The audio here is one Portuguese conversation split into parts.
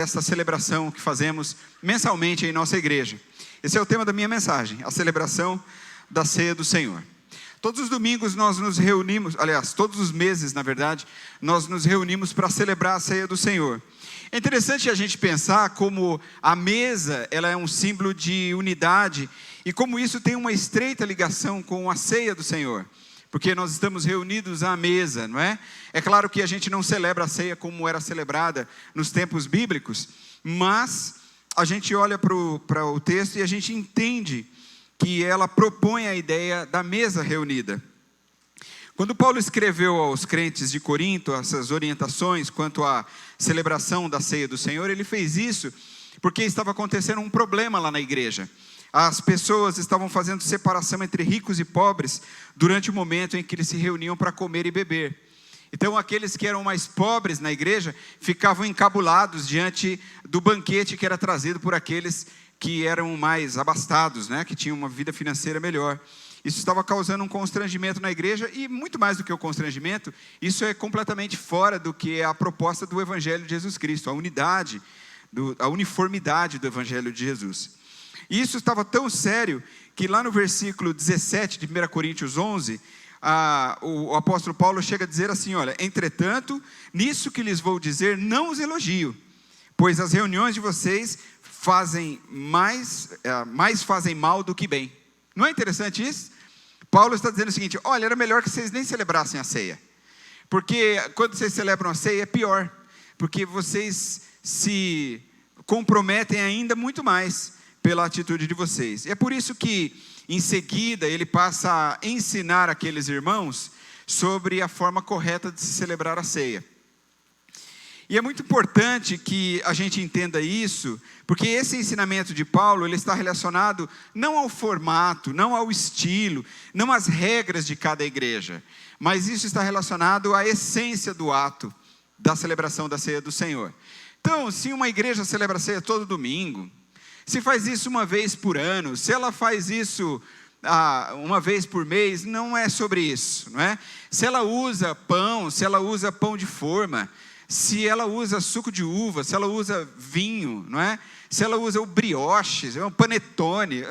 esta celebração que fazemos mensalmente em nossa igreja. Esse é o tema da minha mensagem, a celebração da ceia do Senhor. Todos os domingos nós nos reunimos, aliás, todos os meses, na verdade, nós nos reunimos para celebrar a ceia do Senhor. É interessante a gente pensar como a mesa, ela é um símbolo de unidade e como isso tem uma estreita ligação com a ceia do Senhor. Porque nós estamos reunidos à mesa, não é? É claro que a gente não celebra a ceia como era celebrada nos tempos bíblicos, mas a gente olha para o texto e a gente entende que ela propõe a ideia da mesa reunida. Quando Paulo escreveu aos crentes de Corinto essas orientações quanto à celebração da ceia do Senhor, ele fez isso porque estava acontecendo um problema lá na igreja. As pessoas estavam fazendo separação entre ricos e pobres durante o momento em que eles se reuniam para comer e beber. Então aqueles que eram mais pobres na igreja ficavam encabulados diante do banquete que era trazido por aqueles que eram mais abastados, né? Que tinham uma vida financeira melhor. Isso estava causando um constrangimento na igreja e muito mais do que o constrangimento, isso é completamente fora do que é a proposta do Evangelho de Jesus Cristo, a uniformidade do Evangelho de Jesus. E isso estava tão sério que lá no versículo 17 de 1 Coríntios 11, o apóstolo Paulo chega a dizer assim, olha, entretanto, nisso que lhes vou dizer, não os elogio, pois as reuniões de vocês fazem mais fazem mal do que bem. Não é interessante isso? Paulo está dizendo o seguinte, olha, era melhor que vocês nem celebrassem a ceia, porque quando vocês celebram a ceia é pior, porque vocês se comprometem ainda muito mais pela atitude de vocês. E é por isso que, em seguida, ele passa a ensinar aqueles irmãos sobre a forma correta de se celebrar a ceia. E é muito importante que a gente entenda isso, porque esse ensinamento de Paulo, ele está relacionado não ao formato, não ao estilo, não às regras de cada igreja, mas isso está relacionado à essência do ato da celebração da ceia do Senhor. Então, se uma igreja celebra a ceia todo domingo, se faz isso uma vez por ano, se ela faz isso uma vez por mês, não é sobre isso, não é? Se ela usa pão, se ela usa pão de forma, se ela usa suco de uva, se ela usa vinho, não é? Se ela usa o brioche, o panetone,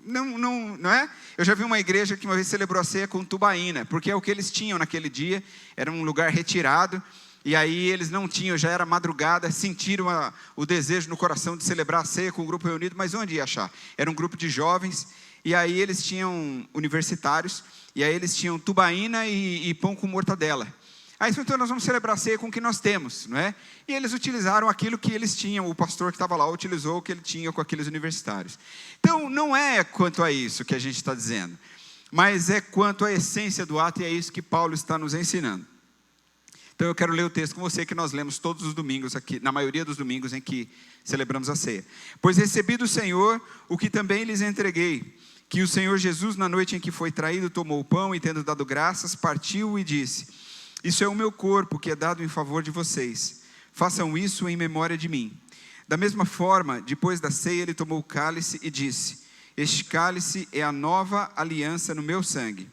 não é? Eu já vi uma igreja que uma vez celebrou a ceia com tubaína, porque é o que eles tinham naquele dia, era um lugar retirado, e aí eles não tinham, já era madrugada, sentiram o desejo no coração de celebrar a ceia com o grupo reunido, mas onde ia achar? Era um grupo de jovens, e aí eles tinham universitários, e aí eles tinham tubaína e pão com mortadela. Aí então nós vamos celebrar a ceia com o que nós temos, não é? E eles utilizaram aquilo que eles tinham, o pastor que estava lá utilizou o que ele tinha com aqueles universitários. Então não é quanto a isso que a gente está dizendo, mas é quanto à essência do ato, e é isso que Paulo está nos ensinando. Então eu quero ler o texto com você que nós lemos todos os domingos aqui, na maioria dos domingos em que celebramos a ceia. Pois recebi do Senhor o que também lhes entreguei, que o Senhor Jesus, na noite em que foi traído, tomou o pão e, tendo dado graças, partiu e disse, isso é o meu corpo que é dado em favor de vocês, façam isso em memória de mim. Da mesma forma, depois da ceia, ele tomou o cálice e disse, este cálice é a nova aliança no meu sangue,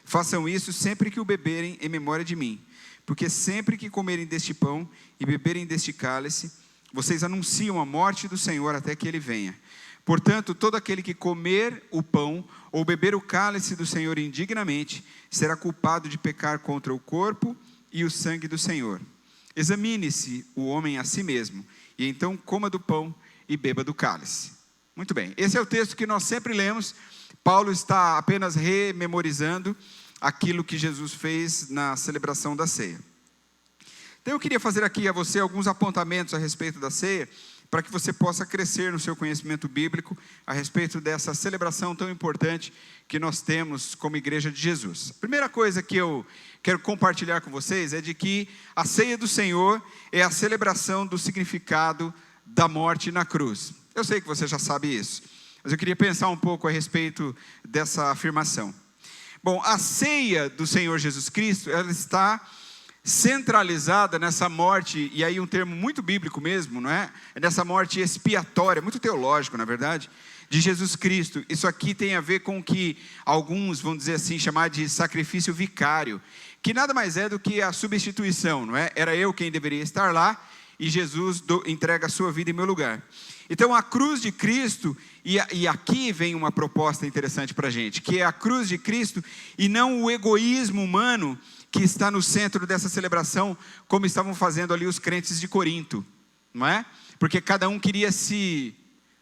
façam isso sempre que o beberem em memória de mim. Porque sempre que comerem deste pão e beberem deste cálice, vocês anunciam a morte do Senhor até que Ele venha. Portanto, todo aquele que comer o pão ou beber o cálice do Senhor indignamente, será culpado de pecar contra o corpo e o sangue do Senhor. Examine-se o homem a si mesmo, e então coma do pão e beba do cálice. Muito bem, esse é o texto que nós sempre lemos. Paulo está apenas rememorizando aquilo que Jesus fez na celebração da ceia. Então eu queria fazer aqui a você alguns apontamentos a respeito da ceia, para que você possa crescer no seu conhecimento bíblico a respeito dessa celebração tão importante que nós temos como igreja de Jesus. A primeira coisa que eu quero compartilhar com vocês é de que a ceia do Senhor é a celebração do significado da morte na cruz. Eu sei que você já sabe isso, mas eu queria pensar um pouco a respeito dessa afirmação. Bom, a ceia do Senhor Jesus Cristo, ela está centralizada nessa morte, e aí um termo muito bíblico mesmo, não é? Nessa morte expiatória, muito teológico na verdade, de Jesus Cristo. Isso aqui tem a ver com o que alguns vão dizer assim, chamar de sacrifício vicário, que nada mais é do que a substituição, não é? Era eu quem deveria estar lá, e Jesus entrega a sua vida em meu lugar. Então a cruz de Cristo, e aqui vem uma proposta interessante para a gente, que é a cruz de Cristo e não o egoísmo humano que está no centro dessa celebração, como estavam fazendo ali os crentes de Corinto, não é? Porque cada um queria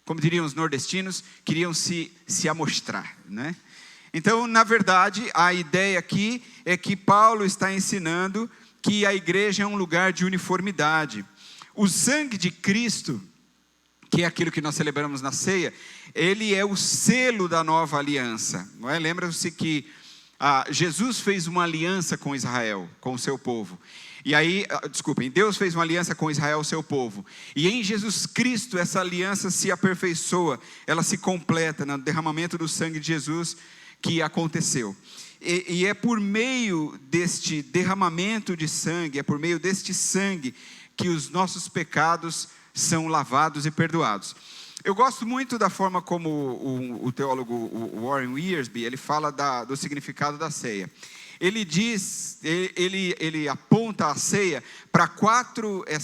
como diriam os nordestinos, queriam se amostrar, né? Então, na verdade, a ideia aqui é que Paulo está ensinando que a igreja é um lugar de uniformidade. O sangue de Cristo, que é aquilo que nós celebramos na ceia, ele é o selo da nova aliança, não é? Lembra-se que Jesus fez uma aliança com Israel, com o seu povo. E aí, Deus fez uma aliança com Israel, o seu povo. E em Jesus Cristo, essa aliança se aperfeiçoa, ela se completa no derramamento do sangue de Jesus que aconteceu. E é por meio deste derramamento de sangue, é por meio deste sangue que os nossos pecados são lavados e perdoados. Eu gosto muito da forma como o teólogo Warren Wiersbe, ele fala do significado da ceia. Ele diz, ele aponta a ceia para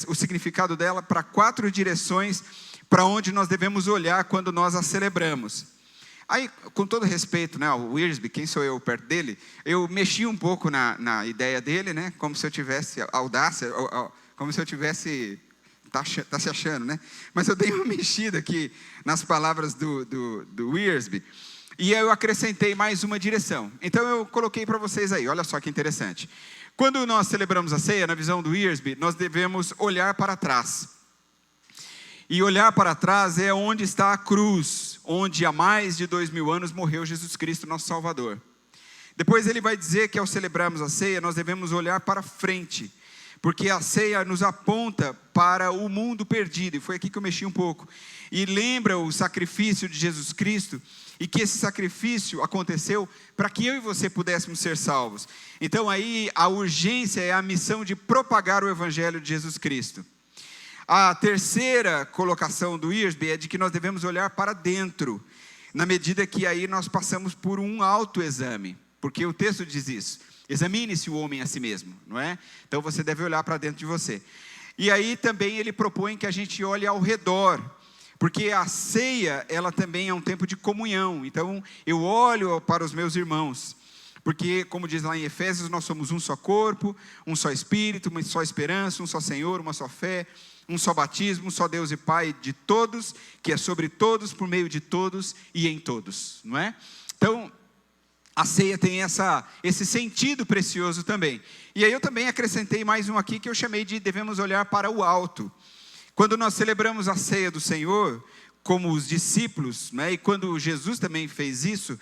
o significado dela para 4 direções para onde nós devemos olhar quando nós a celebramos. Aí, com todo respeito, né, o Wiersbe, quem sou eu perto dele, eu mexi um pouco na ideia dele, né, como se eu tivesse audácia, como se eu tivesse... Está se achando, né? Mas eu dei uma mexida aqui nas palavras do Wiersbe, e eu acrescentei mais uma direção. Então eu coloquei para vocês aí, olha só que interessante. Quando nós celebramos a ceia, na visão do Wiersbe, nós devemos olhar para trás. E olhar para trás é onde está a cruz, onde há mais de 2000 anos morreu Jesus Cristo, nosso Salvador. Depois ele vai dizer que ao celebrarmos a ceia, nós devemos olhar para frente, porque a ceia nos aponta para o mundo perdido, e foi aqui que eu mexi um pouco, e lembra o sacrifício de Jesus Cristo, e que esse sacrifício aconteceu para que eu e você pudéssemos ser salvos. Então aí a urgência é a missão de propagar o Evangelho de Jesus Cristo. A terceira colocação do Wiersbe é de que nós devemos olhar para dentro, na medida que aí nós passamos por um autoexame, porque o texto diz isso. Examine-se o homem a si mesmo, não é? Então você deve olhar para dentro de você. E aí também ele propõe que a gente olhe ao redor, porque a ceia, ela também é um tempo de comunhão. Então eu olho para os meus irmãos, porque como diz lá em Efésios, nós somos um só corpo, um só espírito, uma só esperança, um só Senhor, uma só fé, um só batismo, um só Deus e Pai de todos, que é sobre todos, por meio de todos e em todos, não é? Então a ceia tem esse sentido precioso também. E aí eu também acrescentei mais um aqui que eu chamei de devemos olhar para o alto. Quando nós celebramos a ceia do Senhor, como os discípulos, né, e quando Jesus também fez isso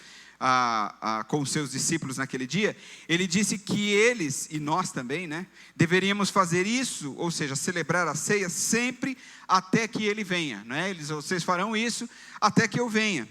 com os seus discípulos naquele dia, ele disse que eles, e nós também, né, deveríamos fazer isso, ou seja, celebrar a ceia sempre até que ele venha. Né? Vocês farão isso até que eu venha.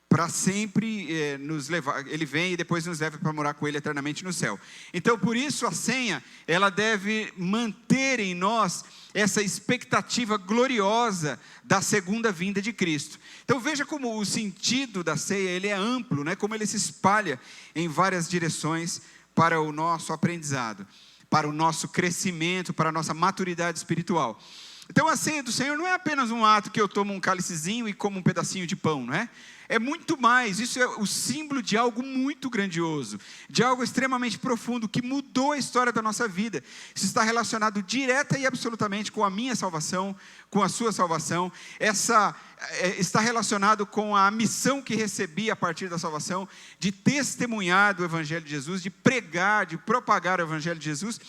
Para sempre nos levar, ele vem e depois nos leva para morar com ele eternamente no céu. Então por isso a ceia, ela deve manter em nós essa expectativa gloriosa da segunda vinda de Cristo. Então veja como o sentido da ceia, ele é amplo, né? Como ele se espalha em várias direções para o nosso aprendizado, para o nosso crescimento, para a nossa maturidade espiritual. Então a ceia do Senhor não é apenas um ato que eu tomo um cálicezinho e como um pedacinho de pão, não é? É muito mais, isso é o símbolo de algo muito grandioso, de algo extremamente profundo, que mudou a história da nossa vida. Isso está relacionado direta e absolutamente com a minha salvação, com a sua salvação. Está relacionado com a missão que recebi a partir da salvação, de testemunhar do Evangelho de Jesus, de pregar, de propagar o Evangelho de Jesus.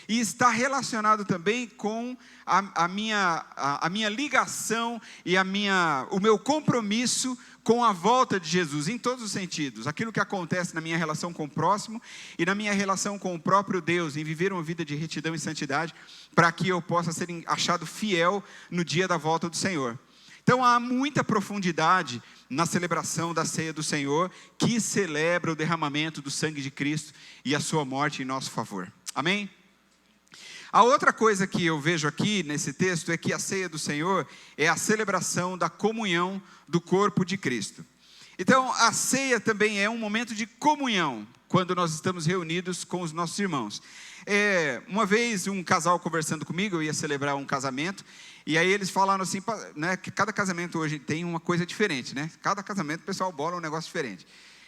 E está relacionado também com a minha ligação e o meu compromisso com a volta de Jesus, em todos os sentidos. Aquilo que acontece na minha relação com o próximo e na minha relação com o próprio Deus, em viver uma vida de retidão e santidade, para que eu possa ser achado fiel no dia da volta do Senhor. Então há muita profundidade na celebração da ceia do Senhor, que celebra o derramamento do sangue de Cristo e a sua morte em nosso favor. Amém? A outra coisa que eu vejo aqui nesse texto é que a ceia do Senhor é a celebração da comunhão do corpo de Cristo. Então a ceia também é um momento de comunhão. quando nós estamos reunidos com os nossos irmãos. Uma vez um casal conversando comigo, eu ia celebrar um casamento, e aí eles falaram assim, né, que cada casamento hoje tem uma coisa diferente, né? Cada casamento o pessoal bola um negócio diferente.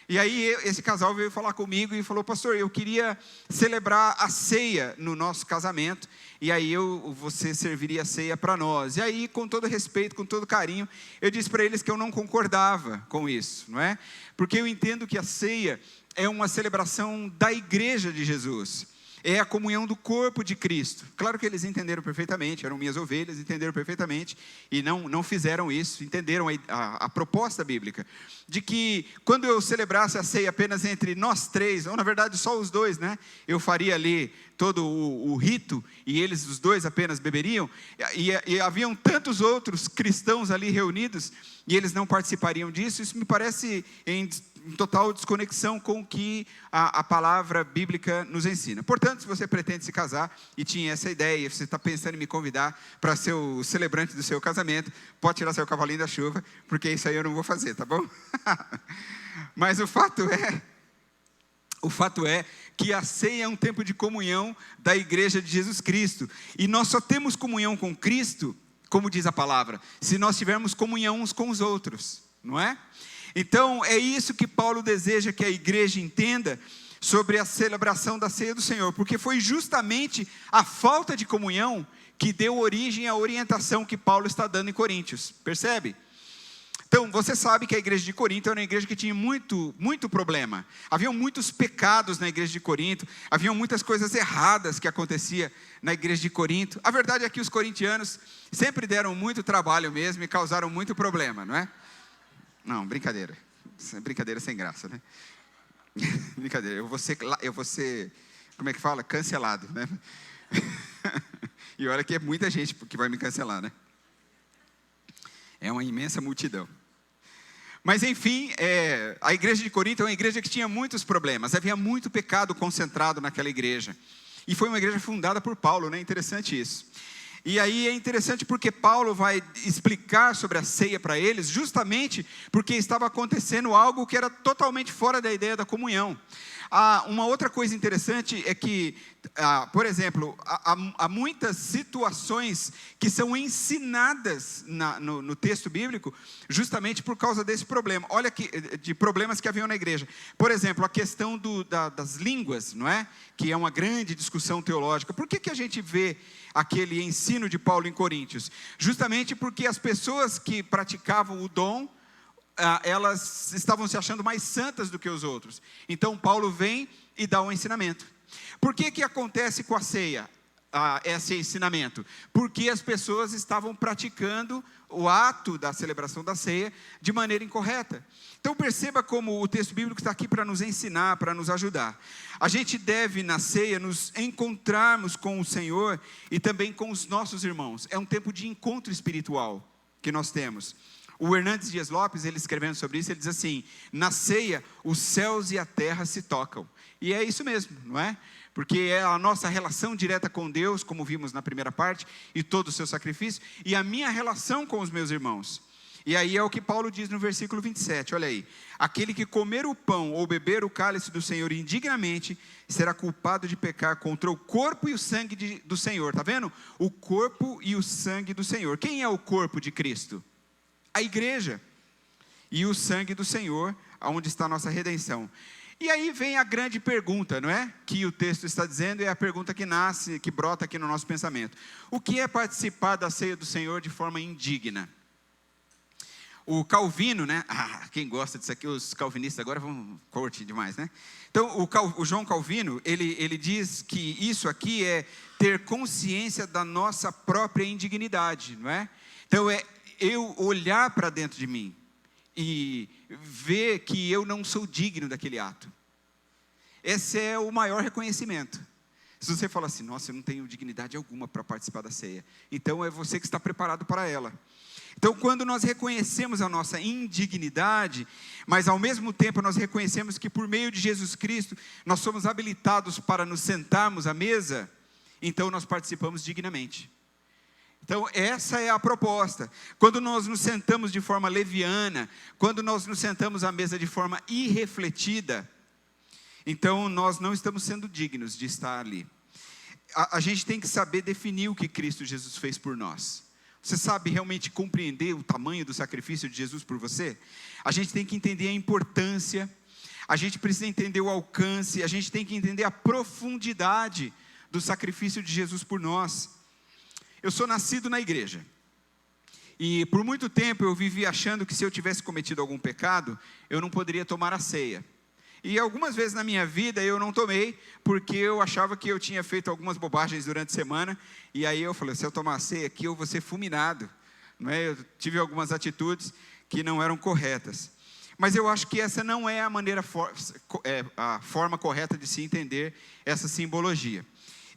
E aí esse casal veio falar comigo e falou: pastor, eu queria celebrar a ceia no nosso casamento, e aí você serviria a ceia para nós. E aí, com todo respeito, com todo carinho, eu disse para eles que eu não concordava com isso, não é? Porque eu entendo que a ceia é uma celebração da igreja de Jesus. É a comunhão do corpo de Cristo. Claro que eles entenderam perfeitamente, eram minhas ovelhas, entenderam perfeitamente, e não fizeram isso, entenderam a proposta bíblica, de que quando eu celebrasse a ceia apenas entre nós três, ou na verdade só os dois, né? Eu faria ali todo o rito, e eles, os dois, apenas beberiam, e haviam tantos outros cristãos ali reunidos, e eles não participariam disso. Isso me parece em total desconexão com o que a palavra bíblica nos ensina. Portanto, se você pretende se casar e tinha essa ideia, você está pensando em me convidar para ser o celebrante do seu casamento, pode tirar seu cavalinho da chuva, porque isso aí eu não vou fazer, tá bom? Mas o fato é que a ceia é um tempo de comunhão da igreja de Jesus Cristo, e nós só temos comunhão com Cristo, como diz a palavra, se nós tivermos comunhão uns com os outros, não é? Então, é isso que Paulo deseja que a igreja entenda sobre a celebração da ceia do Senhor, porque foi justamente a falta de comunhão que deu origem à orientação que Paulo está dando em Coríntios, percebe? Então, você sabe que a igreja de Corinto era uma igreja que tinha muito problema. Haviam muitos pecados na igreja de Corinto, haviam muitas coisas erradas que aconteciam na igreja de Corinto. A verdade é que os corintianos sempre deram muito trabalho mesmo e causaram muito problema, não é? Não, brincadeira sem graça, né? Brincadeira, eu vou ser, como é que fala? Cancelado, né? E olha que é muita gente que vai me cancelar, né? É uma imensa multidão. Mas enfim, a igreja de Corinto é uma igreja que tinha muitos problemas, havia muito pecado concentrado naquela igreja. E foi uma igreja fundada por Paulo, né? Interessante isso. E aí é interessante porque Paulo vai explicar sobre a ceia para eles, justamente porque estava acontecendo algo que era totalmente fora da ideia da comunhão. Uma outra coisa interessante é que, por exemplo, há muitas situações que são ensinadas no texto bíblico, justamente por causa desse problema. Olha de problemas que haviam na igreja. Por exemplo, a questão das línguas, não é? Que é uma grande discussão teológica. Por que a gente vê aquele ensino de Paulo em Coríntios? Justamente porque as pessoas que praticavam o dom, elas estavam se achando mais santas do que os outros. Então Paulo vem e dá um ensinamento. Por que acontece com a ceia esse ensinamento? Porque as pessoas estavam praticando o ato da celebração da ceia de maneira incorreta. Então perceba como o texto bíblico está aqui para nos ensinar, para nos ajudar. A gente deve na ceia nos encontrarmos com o Senhor e também com os nossos irmãos. É um tempo de encontro espiritual que nós temos. O Hernandes Dias Lopes, ele escrevendo sobre isso, ele diz assim: na ceia os céus e a terra se tocam. E é isso mesmo, não é? Porque é a nossa relação direta com Deus, como vimos na primeira parte, e todo o seu sacrifício, e a minha relação com os meus irmãos. E aí é o que Paulo diz no versículo 27, olha aí: aquele que comer o pão ou beber o cálice do Senhor indignamente, será culpado de pecar contra o corpo e o sangue do Senhor. Está vendo? O corpo e o sangue do Senhor. Quem é o corpo de Cristo? A igreja. E o sangue do Senhor, onde está a nossa redenção. E aí vem a grande pergunta, não é? Que o texto está dizendo, é a pergunta que nasce, que brota aqui no nosso pensamento. O que é participar da ceia do Senhor de forma indigna? O Calvino, né? Quem gosta disso aqui, os calvinistas agora vão curtir demais, né? Então, o João Calvino, ele diz que isso aqui é ter consciência da nossa própria indignidade, não é? Então, é eu olhar para dentro de mim e ver que eu não sou digno daquele ato. Esse é o maior reconhecimento. Se você fala assim: nossa, eu não tenho dignidade alguma para participar da ceia, então é você que está preparado para ela. Então, quando nós reconhecemos a nossa indignidade, mas ao mesmo tempo nós reconhecemos que por meio de Jesus Cristo nós somos habilitados para nos sentarmos à mesa, então nós participamos dignamente. Então essa é a proposta. Quando nós nos sentamos de forma leviana, quando nós nos sentamos à mesa de forma irrefletida, Então nós não estamos sendo dignos de estar ali. A gente tem que saber definir o que Cristo Jesus fez por nós. Você sabe realmente compreender o tamanho do sacrifício de Jesus por você? A gente tem que entender a importância, a gente precisa entender o alcance, a gente tem que entender a profundidade do sacrifício de Jesus por nós. Eu sou nascido na igreja, e por muito tempo eu vivi achando que se eu tivesse cometido algum pecado, eu não poderia tomar a ceia. E algumas vezes na minha vida eu não tomei, porque eu achava que eu tinha feito algumas bobagens durante a semana, e aí eu falei, se eu tomar a ceia aqui eu vou ser fulminado, não é? Eu tive algumas atitudes que não eram corretas. Mas eu acho que essa não é a forma correta de se entender essa simbologia.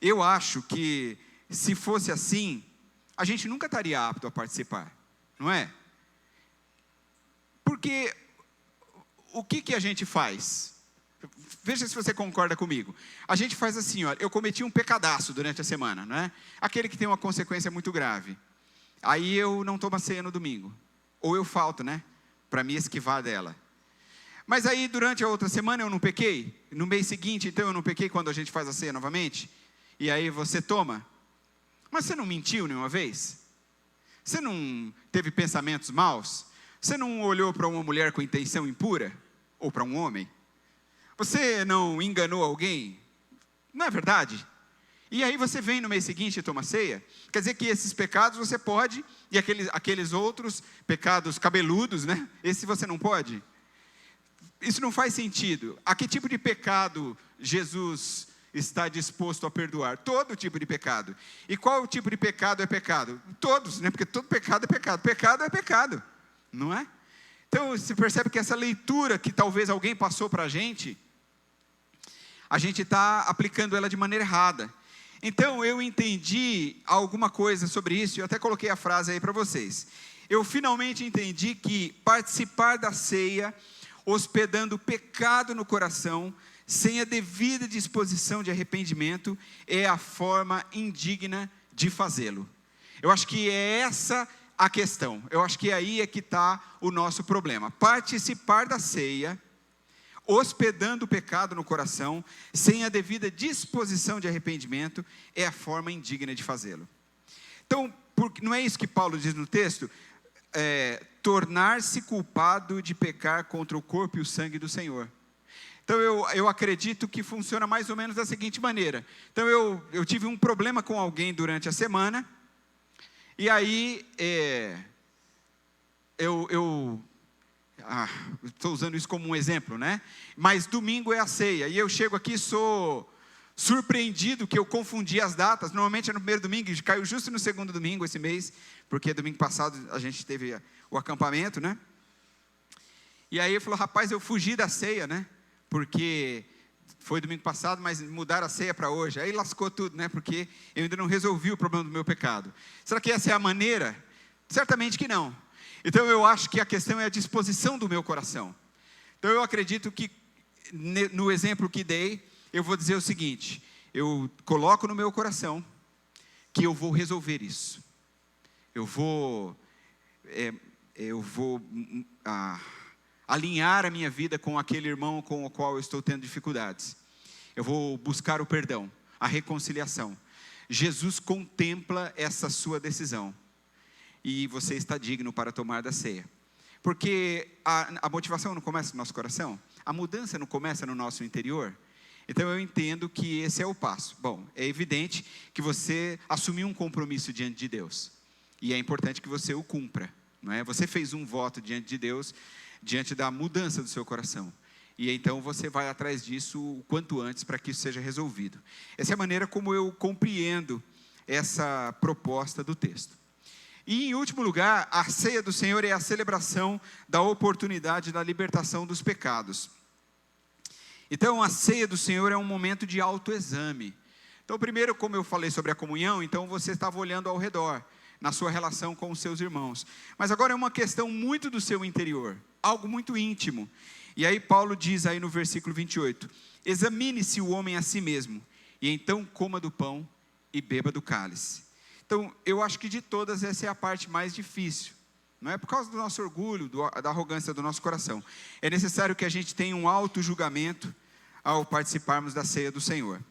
Eu acho que se fosse assim, a gente nunca estaria apto a participar, não é? Porque o que a gente faz? Veja se você concorda comigo. A gente faz assim, olha, eu cometi um pecadaço durante a semana, não é? Aquele que tem uma consequência muito grave. Aí eu não tomo a ceia no domingo. Ou eu falto, né? Para me esquivar dela. Mas aí durante a outra semana eu não pequei. No mês seguinte, então eu não pequei quando a gente faz a ceia novamente. E aí você toma. Mas você não mentiu nenhuma vez? Você não teve pensamentos maus? Você não olhou para uma mulher com intenção impura? Ou para um homem? Você não enganou alguém? Não é verdade? E aí você vem no mês seguinte e toma ceia? Quer dizer que esses pecados você pode, e aqueles outros pecados cabeludos, né? Esse você não pode? Isso não faz sentido. A que tipo de pecado Jesus está disposto a perdoar? Todo tipo de pecado. E qual tipo de pecado é pecado? Todos, né? Porque todo pecado é pecado. Pecado é pecado, não é? Então, você percebe que essa leitura que talvez alguém passou para a gente está aplicando ela de maneira errada. Então, eu entendi alguma coisa sobre isso, e eu até coloquei a frase aí para vocês. Eu finalmente entendi que participar da ceia, hospedando pecado no coração, sem a devida disposição de arrependimento, é a forma indigna de fazê-lo. Eu acho que é essa a questão. Eu acho que aí é que está o nosso problema. Participar da ceia, hospedando o pecado no coração, sem a devida disposição de arrependimento, é a forma indigna de fazê-lo. Então, não é isso que Paulo diz no texto? Tornar-se culpado de pecar contra o corpo e o sangue do Senhor. Então eu acredito que funciona mais ou menos da seguinte maneira. Então eu tive um problema com alguém durante a semana, e aí estou usando isso como um exemplo, né? Mas domingo é a ceia, e eu chego aqui e sou surpreendido que eu confundi as datas. Normalmente é no primeiro domingo, e caiu justo no segundo domingo esse mês, porque domingo passado a gente teve o acampamento, né? E aí ele falou, rapaz, eu fugi da ceia, né? Porque foi domingo passado, mas mudaram a ceia para hoje. Aí lascou tudo, né? Porque eu ainda não resolvi o problema do meu pecado. Será que essa é a maneira? Certamente que não. Então eu acho que a questão é a disposição do meu coração. Então eu acredito que no exemplo que dei, eu vou dizer o seguinte: eu coloco no meu coração que eu vou resolver isso. Eu vou alinhar a minha vida com aquele irmão com o qual eu estou tendo dificuldades. Eu vou buscar o perdão, a reconciliação. Jesus contempla essa sua decisão. E você está digno para tomar da ceia. Porque a motivação não começa no nosso coração? A mudança não começa no nosso interior? Então eu entendo que esse é o passo. Bom, é evidente que você assumiu um compromisso diante de Deus. E é importante que você o cumpra, não é? Você fez um voto diante de Deus, diante da mudança do seu coração. E então você vai atrás disso o quanto antes para que isso seja resolvido. Essa é a maneira como eu compreendo essa proposta do texto. E em último lugar, a ceia do Senhor é a celebração da oportunidade da libertação dos pecados. Então a ceia do Senhor é um momento de autoexame. Então primeiro, como eu falei sobre a comunhão, então você estava olhando ao redor, na sua relação com os seus irmãos. Mas agora é uma questão muito do seu interior, algo muito íntimo. E aí Paulo diz aí no versículo 28, examine-se o homem a si mesmo, e então coma do pão e beba do cálice. Então eu acho que de todas essa é a parte mais difícil. Não é por causa do nosso orgulho, da arrogância do nosso coração. É necessário que a gente tenha um auto-julgamento ao participarmos da ceia do Senhor.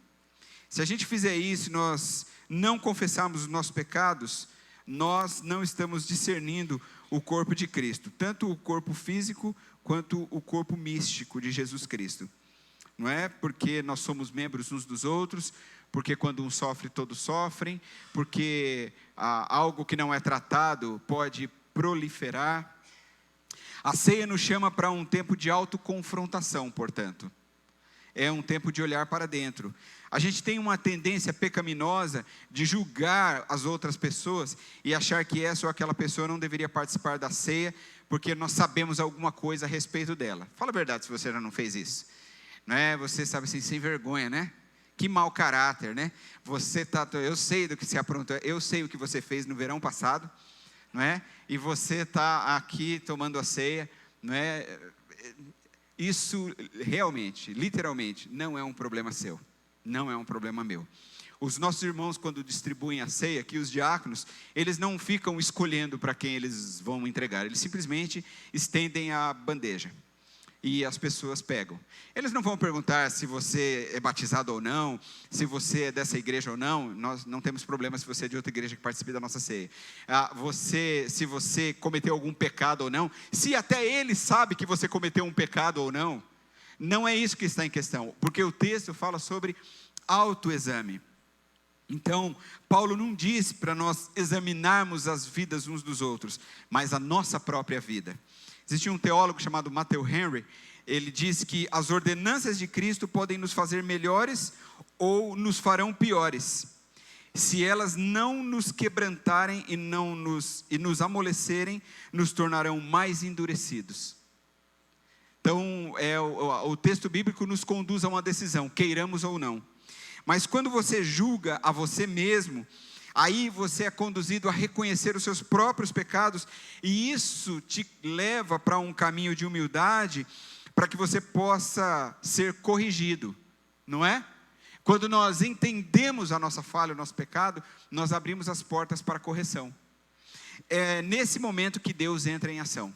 Se a gente fizer isso, nós não confessarmos os nossos pecados, nós não estamos discernindo o corpo de Cristo, tanto o corpo físico quanto o corpo místico de Jesus Cristo. Não é porque nós somos membros uns dos outros, porque quando um sofre, todos sofrem, porque algo que não é tratado pode proliferar. A ceia nos chama para um tempo de autoconfrontação, portanto. É um tempo de olhar para dentro. A gente tem uma tendência pecaminosa de julgar as outras pessoas e achar que essa ou aquela pessoa não deveria participar da ceia, porque nós sabemos alguma coisa a respeito dela. Fala a verdade se você já não fez isso. Não é? Você sabe assim, sem vergonha, né? Que mau caráter, né? Eu sei do que se aprontou, eu sei o que você fez no verão passado, não é? E você está aqui tomando a ceia, não é? Isso realmente, literalmente, não é um problema seu, não é um problema meu. Os nossos irmãos, quando distribuem a ceia, aqui os diáconos, eles não ficam escolhendo para quem eles vão entregar, eles simplesmente estendem a bandeja e as pessoas pegam. Eles não vão perguntar se você é batizado ou não, se você é dessa igreja ou não. Nós não temos problema se você é de outra igreja que participe da nossa ceia. Se você cometeu algum pecado ou não, se até ele sabe que você cometeu um pecado ou não, não é isso que está em questão, porque o texto fala sobre autoexame. Então, Paulo não diz para nós examinarmos as vidas uns dos outros, mas a nossa própria vida. Existe um teólogo chamado Matthew Henry, ele diz que as ordenanças de Cristo podem nos fazer melhores ou nos farão piores, se elas não nos quebrantarem e nos amolecerem, nos tornarão mais endurecidos. Então, o texto bíblico nos conduz a uma decisão, queiramos ou não. Mas quando você julga a você mesmo, aí você é conduzido a reconhecer os seus próprios pecados, e isso te leva para um caminho de humildade, para que você possa ser corrigido, não é? Quando nós entendemos a nossa falha, o nosso pecado, nós abrimos as portas para a correção. É nesse momento que Deus entra em ação.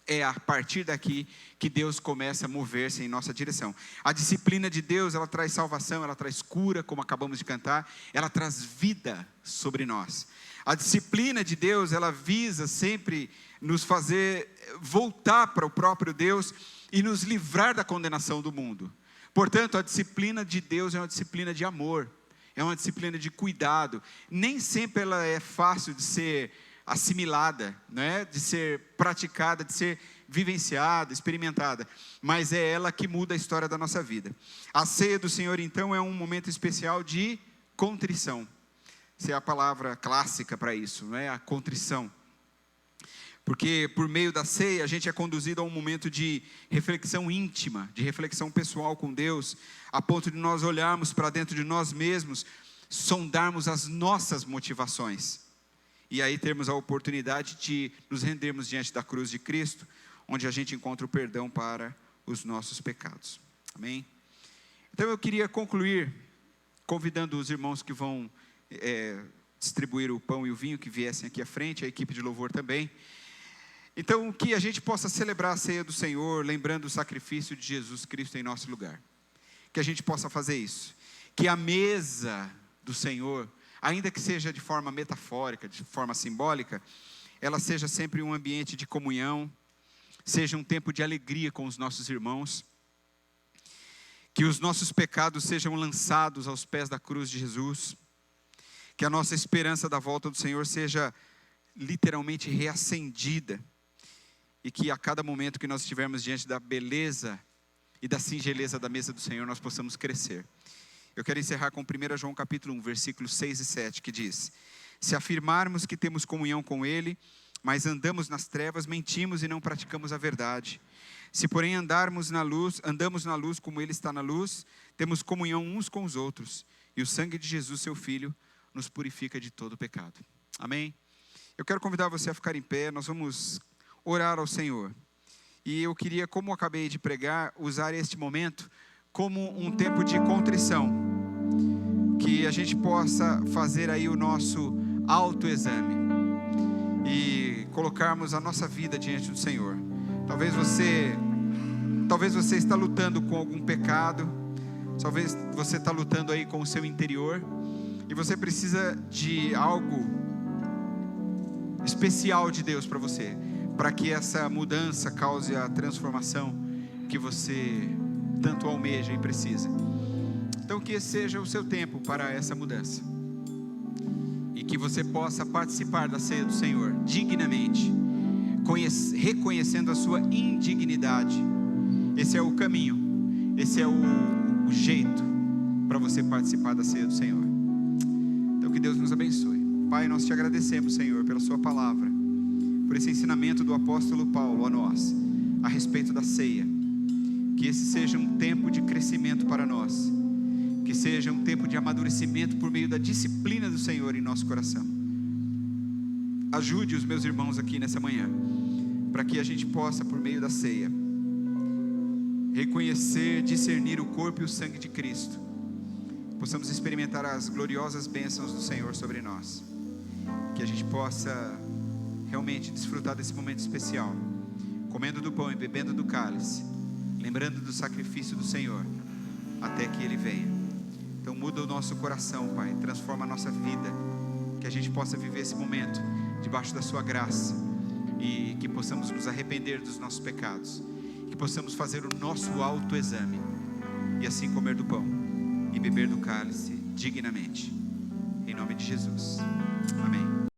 É a partir daqui que Deus começa a mover-se em nossa direção. A disciplina de Deus, ela traz salvação, ela traz cura, como acabamos de cantar, ela traz vida sobre nós. A disciplina de Deus, ela visa sempre nos fazer voltar para o próprio Deus e nos livrar da condenação do mundo. Portanto, a disciplina de Deus é uma disciplina de amor, é uma disciplina de cuidado. Nem sempre ela é fácil de ser assimilada, né? De ser praticada, de ser vivenciada, experimentada, mas é ela que muda a história da nossa vida. A ceia do Senhor, então, é um momento especial de contrição. Essa é a palavra clássica para isso, não é? A contrição. Porque por meio da ceia a gente é conduzido a um momento de reflexão íntima, de reflexão pessoal com Deus, a ponto de nós olharmos para dentro de nós mesmos, sondarmos as nossas motivações. E aí termos a oportunidade de nos rendermos diante da cruz de Cristo, onde a gente encontra o perdão para os nossos pecados. Amém? Então eu queria concluir convidando os irmãos que vão distribuir o pão e o vinho, que viessem aqui à frente, a equipe de louvor também. Então, que a gente possa celebrar a ceia do Senhor, lembrando o sacrifício de Jesus Cristo em nosso lugar. Que a gente possa fazer isso. Que a mesa do Senhor, ainda que seja de forma metafórica, de forma simbólica, ela seja sempre um ambiente de comunhão, seja um tempo de alegria com os nossos irmãos, que os nossos pecados sejam lançados aos pés da cruz de Jesus, que a nossa esperança da volta do Senhor seja literalmente reacendida, e que a cada momento que nós estivermos diante da beleza e da singeleza da mesa do Senhor, nós possamos crescer. Eu quero encerrar com 1 João capítulo 1, versículos 6 e 7, que diz: se afirmarmos que temos comunhão com Ele, mas andamos nas trevas, mentimos e não praticamos a verdade. Se porém andamos na luz como Ele está na luz, temos comunhão uns com os outros, e o sangue de Jesus, seu Filho, nos purifica de todo pecado. Amém? Eu quero convidar você a ficar em pé, nós vamos orar ao Senhor. E eu queria, como eu acabei de pregar, usar este momento como um tempo de contrição, que a gente possa fazer aí o nosso autoexame e colocarmos a nossa vida diante do Senhor. Talvez você Talvez você está lutando com algum pecado, talvez você está lutando aí com o seu interior, e você precisa de algo especial de Deus para você, para que essa mudança cause a transformação que você tanto almeja e precisa. Então que esse seja o seu tempo para essa mudança, e que você possa participar da ceia do Senhor dignamente, reconhecendo a sua indignidade. Esse é o caminho, esse é o jeito para você participar da ceia do Senhor. Então que Deus nos abençoe. Pai, nós te agradecemos, Senhor, pela sua palavra, por esse ensinamento do apóstolo Paulo a nós, a respeito da ceia. Que esse seja um tempo de crescimento para nós, que seja um tempo de amadurecimento por meio da disciplina do Senhor em nosso coração. Ajude os meus irmãos aqui nessa manhã, para que a gente possa, por meio da ceia, reconhecer, discernir o corpo e o sangue de Cristo, possamos experimentar as gloriosas bênçãos do Senhor sobre nós, que a gente possa realmente desfrutar desse momento especial, comendo do pão e bebendo do cálice, lembrando do sacrifício do Senhor, até que Ele venha. Então muda o nosso coração, Pai, transforma a nossa vida, que a gente possa viver esse momento debaixo da sua graça, e que possamos nos arrepender dos nossos pecados, que possamos fazer o nosso autoexame, e assim comer do pão e beber do cálice dignamente, em nome de Jesus, amém.